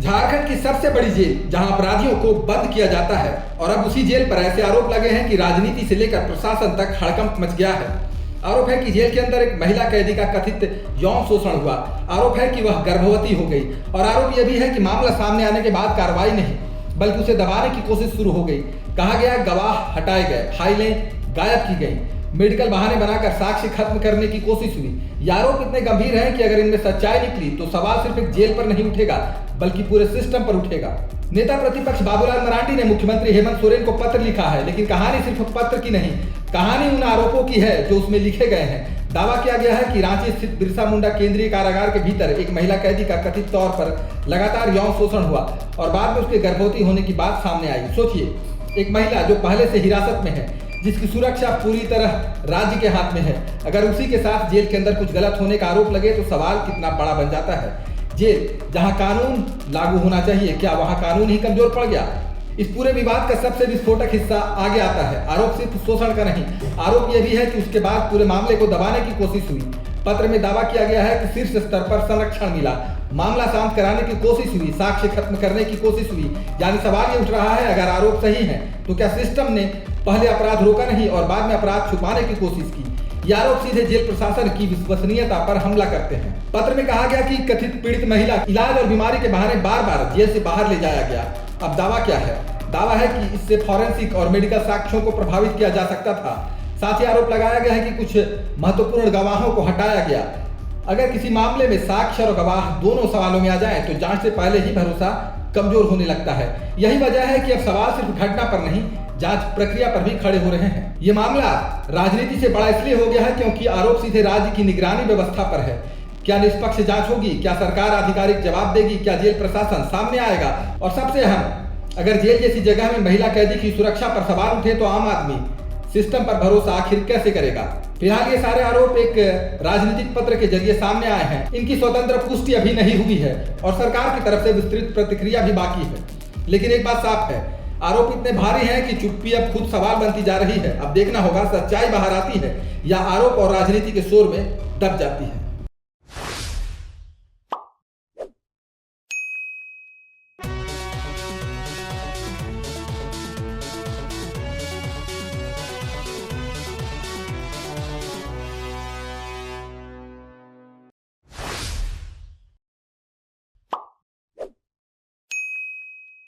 झारखंड की सबसे बड़ी जेल जहां अपराधियों को बंद किया जाता है और अब उसी जेल पर ऐसे आरोप लगे हैं कि राजनीति से लेकर प्रशासन तक हड़कंप मच गया है। आरोप है कि जेल के अंदर एक महिला कैदी का कथित यौन शोषण हुआ। आरोप है कि वह गर्भवती हो गई और आरोप यह भी है कि मामला सामने आने के बाद कार्रवाई नहीं बल्कि उसे दबाने की कोशिश शुरू हो गई। कहा गया गवाह हटाए गए, फाइलें गायब की गई, मेडिकल बहाने बनाकर साक्ष्य खत्म करने की कोशिश हुई। ये आरोप इतने गंभीर हैं कि अगर इनमें सच्चाई निकली तो सवाल सिर्फ एक जेल पर नहीं उठेगा बल्कि पूरे सिस्टम पर उठेगा। नेता प्रतिपक्ष बाबूलाल मरांडी ने मुख्यमंत्री हेमंत सोरेन को पत्र लिखा है, लेकिन कहानी सिर्फ पत्र की नहीं, कहानी उन आरोपों की है जो उसमें लिखे गए हैं। दावा किया गया है कि रांची स्थित बिरसा मुंडा केंद्रीय कारागार के भीतर एक महिला कैदी का कथित तौर पर लगातार यौन शोषण हुआ और बाद में उसके गर्भवती होने की बात सामने आई। सोचिए, एक महिला जो पहले से हिरासत में है, जिसकी सुरक्षा पूरी तरह राज्य के हाथ में है, अगर उसी के साथ जेल के अंदर कुछ गलत होने का आरोप लगे तो सवाल कितना बड़ा बन जाता है। जेल जहां कानून लागू होना चाहिए, क्या वहां कानून ही कमजोर पड़ गया? इस पूरे विवाद का सबसे विस्फोटक हिस्सा आगे आता है। आरोप सिर्फ शोषण का नहीं, आरोप यह भी है कि उसके बाद पूरे मामले को दबाने की कोशिश हुई। पत्र में दावा किया गया है कि शीर्ष स्तर पर संरक्षण मिला, मामला शांत कराने की कोशिश हुई, साक्ष्य खत्म करने की कोशिश हुई। यानी सवाल ये उठ रहा है, अगर आरोप सही है तो क्या सिस्टम ने पहले अपराध रोका नहीं और बाद में अपराध छुपाने की कोशिश की? ये आरोप सीधे जेल प्रशासन की विश्वसनीयता पर हमला करते हैं। पत्र में कहा गया कि कथित पीड़ित महिला इलाज और बीमारी के बहाने बार बार जेल से बाहर ले जाया गया। अब दावा क्या है? दावा है कि इससे फॉरेंसिक और मेडिकल साक्ष्यों को प्रभावित किया जा सकता था। साथ ही आरोप लगाया गया है कि कुछ महत्वपूर्ण गवाहों को हटाया गया। अगर किसी मामले में साक्ष्य और गवाह दोनों सवालों में आ जाएं तो जांच से पहले ही भरोसा कमजोर होने लगता है। यही वजह है कि अब सवाल सिर्फ घटना पर नहीं, जांच प्रक्रिया पर भी खड़े हो रहे हैं। ये मामला राजनीति से बड़ा इसलिए हो गया है क्योंकि आरोप सीधे राज्य की निगरानी व्यवस्था पर है। क्या निष्पक्ष जांच होगी? क्या सरकार आधिकारिक जवाब देगी? क्या जेल प्रशासन सामने आएगा? और सबसे अहम, अगर जेल जैसी जगह में महिला कैदी की सुरक्षा पर सवाल उठे तो आम आदमी सिस्टम पर भरोसा आखिर कैसे करेगा? फिलहाल ये सारे आरोप एक राजनीतिक पत्र के जरिए सामने आए हैं। इनकी स्वतंत्र पुष्टि अभी नहीं हुई है और सरकार की तरफ से विस्तृत प्रतिक्रिया भी बाकी है। लेकिन एक बात साफ है, आरोप इतने भारी हैं कि चुप्पी अब खुद सवाल बनती जा रही है। अब देखना होगा सच्चाई बाहर आती है या आरोप और राजनीति के शोर में दब जाती है।